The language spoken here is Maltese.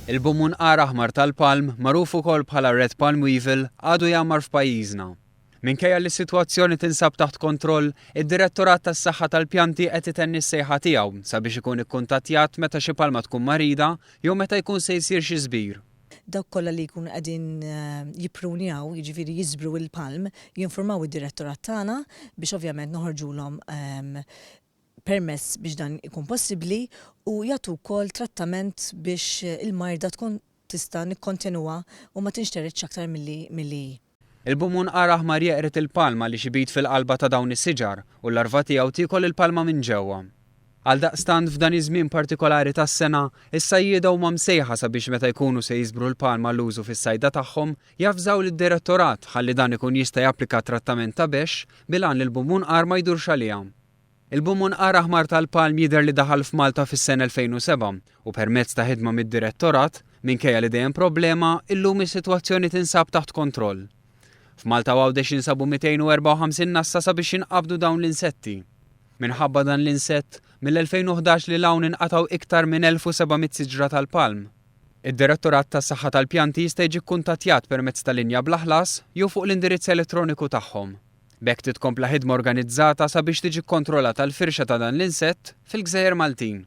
Il-Bumunqar Aħmar tal-palm, magħruf ukoll bħala Red Palm Weevil, għadu jammar f'pajjiżna. Minkejja li s-sitwazzjoni tinsab taħt kontroll, id-Direttorat tas-Sahħa tal-Pjanti qed itenni s-sejħa tiegħu sabiex ikun ikkuntattjat meta xi palma tkun marida jew meta jkun se jsir xi żbir. Dawk kollha li jkunu qegħdin jipprunjaw, jiġifieri jiżbru il-palm, jinformaw id-Direttorat tagħna biex ovvjament noħorġulhom permess biex dan ikun possibbli u jagħtu wkoll trattament biex il-marda tkun tista' nikkontinwa u ma tinxteritx aktar milli. Il-Bumunqar Aħmar jeqret il-palma li xibit fil-qalba ta' dawn is-siġar u l-larva tiegħu tiekol il-palma minn ġewwa. Għaldaqstant f'dan iż-żmien partikolari tas-sena, is-sajjieda huma msejħa sabiex meta jkunu se jiżbru l-palma l-użu fis-sajda tagħhom jafżaw lid-Direttorat ħalli dan ikun jista' japplika trattament ta' bex bilan li l-Bumunqar ma jdurx għaliha. Il-Bumunqar Aħmar tal-palm jidher li daħal f'Malta fis-sena 2007 u permezz ta' ħidma mid-Direttorat minkejja li dejjem problema illum is-sitwazzjoni tinsab taħt kontroll. F'Malta għawdex jinsabu 254 nassa sabiex jinqabdu dawn l-insetti. Minħabba dan l-insett, mill-2011 li hawn inqataw iktar minn 1700 siġra tal-palm. Id-Direttorat tas-Saħħa tal-Pjanti jista' jiġi kkuntattjat permezz ta' linja bl-aħlas jew fuq l-indirizz elettroniku tagħhom. B'hekk titkompla ħidma organizzata sabiex tiġi kontrollata l-firxa ta' dan l-insett fil-Gżejjer Maltin.